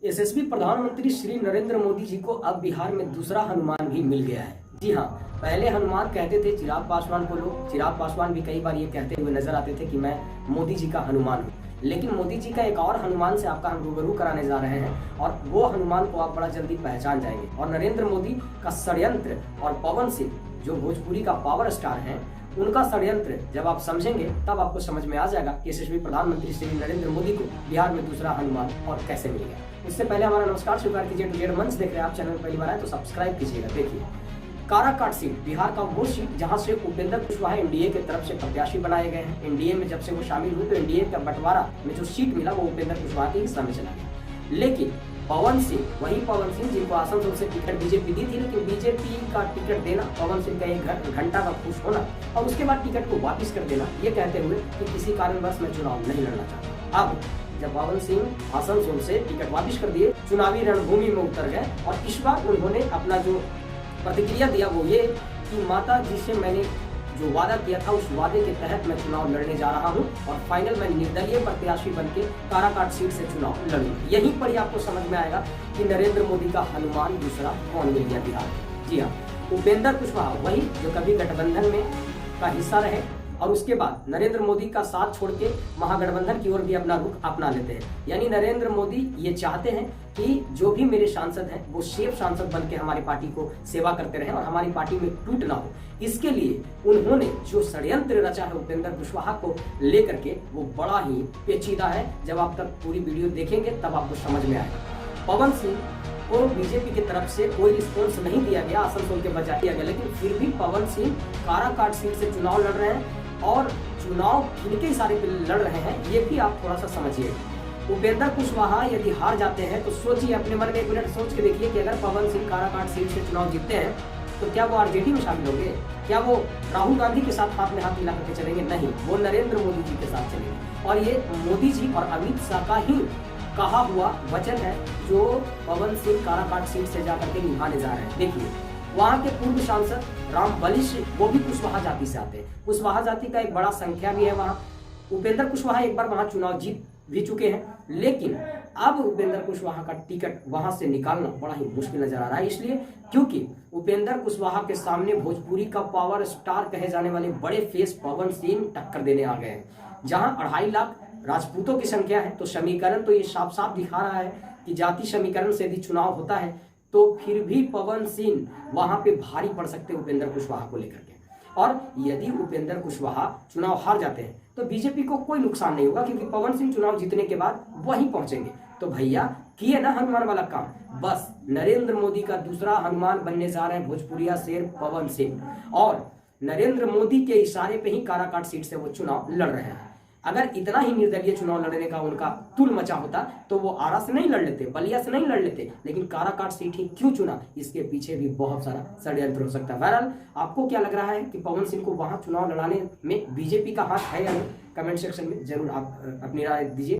यशस्वी प्रधानमंत्री श्री नरेंद्र मोदी जी को अब बिहार में दूसरा हनुमान भी मिल गया है। जी हाँ, पहले हनुमान कहते थे चिराग पासवान को लोग। चिराग पासवान भी कई बार ये कहते हुए नजर आते थे कि मैं मोदी जी का हनुमान हूँ। लेकिन मोदी जी का एक और हनुमान से आपका हम रूबरू कराने जा रहे हैं और वो हनुमान को आप बड़ा जल्दी पहचान जाएंगे। और नरेंद्र मोदी का षड्यंत्र और पवन सिंह जो भोजपुरी का पावर स्टार हैं, उनका षड्यंत्र जब आप समझेंगे तब आपको समझ में आ जाएगा कि यशस्वी प्रधानमंत्री श्री नरेंद्र मोदी को बिहार में दूसरा हनुमान और कैसे मिलेगा। उससे पहले हमारा नमस्कार स्वीकार कीजिए। टू जेड मंच देख रहे हैं आप, चैनल पहली बार आए तो सब्सक्राइब कीजिएगा। देखिए, काराकाट सीट बिहार का वो सीट जहां से उपेंद्र कुशवाहा एनडीए के तरफ से प्रत्याशी बनाए गए हैं। एनडीए में जब से वो शामिल हुए तो एनडीए का बंटवारा में जो सीट मिला वो उपेंद्र कुशवाहा के हिस्सा में चला गया। लेकिन पवन सिंह, वही पवन सिंह जिनको आसनसोल से टिकट बीजेपी दी थी, लेकिन बीजेपी का टिकट देना, पवन सिंह का एक घंटा का खुश होना और उसके बाद टिकट को वापस कर देना, ये कहते हुए कि किसी कारणवश मैं चुनाव नहीं लड़ना चाहता। अब जब पवन सिंह आसनसोल से टिकट वापस कर दिए, चुनावी रणभूमि में उतर गए और इस बार उन्होंने अपना जो प्रतिक्रिया दिया वो ये कि माता जी से मैंने जो वादा किया था उस वादे के तहत मैं चुनाव लड़ने जा रहा हूं और फाइनल मैं निर्दलीय प्रत्याशी बनके काराकाट सीट से चुनाव लड़ूंगा। यहीं पर ही आपको समझ में आएगा कि नरेंद्र मोदी का हनुमान दूसरा कौन मिल गया बिहार में। जी हाँ, उपेंद्र कुशवाहा, वही जो कभी गठबंधन में का हिस्सा रहे और उसके बाद नरेंद्र मोदी का साथ छोड़ के महागठबंधन की ओर भी अपना रुख अपना लेते हैं। यानी नरेंद्र मोदी ये चाहते हैं कि जो भी मेरे सांसद हैं वो सेफ सांसद बन के हमारी पार्टी को सेवा करते रहें और हमारी पार्टी में टूट ना हो। इसके लिए उन्होंने जो षड्यंत्र रचा है उपेंद्र कुशवाहा को लेकर के, वो बड़ा ही पेचीदा है। जब आप तक पूरी वीडियो देखेंगे तब आपको समझ में आएगा। पवन सिंह को बीजेपी की तरफ से कोई रिस्पॉन्स नहीं दिया गया, आसनसोल के बजाय दिया गया, लेकिन फिर भी पवन सिंह काराकाट सीट से चुनाव लड़ रहे हैं और चुनाव किनके इशारे पे लड़ रहे हैं ये भी आप थोड़ा सा समझिए। उपेंद्र कुशवाहा यदि हार जाते हैं तो सोचिए, अपने मन में एक मिनट सोच के देखिए कि अगर पवन सिंह काराकाट सीट से चुनाव जीतते हैं तो क्या वो आरजेडी में शामिल होंगे? क्या वो राहुल गांधी के साथ हाथ में हाथ मिला करके चलेंगे? नहीं, वो नरेंद्र मोदी जी के साथ चलेंगे। और ये मोदी जी और अमित शाह का ही कहा हुआ वचन है जो पवन सिंह काराकाट सीट से जाकर के निभाने जा रहे हैं। देखिए, वहाँ के पूर्व सांसद राम बलिश, वो भी कुशवाहा जाति से आते हैं। कुशवाहा जाति का एक बड़ा संख्या भी है वहाँ। उपेंद्र कुशवाहा एक बार वहाँ चुनाव जीत भी चुके हैं, लेकिन अब उपेंद्र कुशवाहा का टिकट वहां से निकालना बड़ा ही मुश्किल नजर आ रहा है। इसलिए क्योंकि उपेंद्र कुशवाहा के सामने भोजपुरी का पावर स्टार कहे जाने वाले बड़े फेस पवन सिंह टक्कर देने आ गए हैं। जहां 2.5 लाख राजपूतों की संख्या है तो समीकरण तो ये साफ साफ दिखा रहा है कि जाति समीकरण से यदि चुनाव होता है तो फिर भी पवन सिंह वहां पे भारी पड़ सकते हैं उपेंद्र कुशवाहा को लेकर के। और यदि उपेंद्र कुशवाहा चुनाव हार जाते हैं तो बीजेपी को कोई नुकसान नहीं होगा, क्योंकि पवन सिंह चुनाव जीतने के बाद वहीं पहुंचेंगे। तो भैया किए ना हनुमान वाला काम। बस नरेंद्र मोदी का दूसरा हनुमान बनने जा रहे हैं भोजपुरिया शेर पवन सिंह और नरेंद्र मोदी के इशारे पे ही काराकाट सीट से वो चुनाव लड़ रहे हैं। अगर इतना ही निर्दलीय चुनाव लड़ने का उनका तुल मचा होता तो वो आरा से नहीं लड़ लेते, बलिया से नहीं लड़ लेते, लेकिन काराकाट सीट ही क्यों चुना, इसके पीछे भी बहुत सारा षड्यंत्र हो सकता है। बहरहाल, आपको क्या लग रहा है कि पवन सिंह को वहां चुनाव लड़ाने में बीजेपी का हाथ है या नहीं? कमेंट सेक्शन में जरूर आप अपनी राय दीजिए।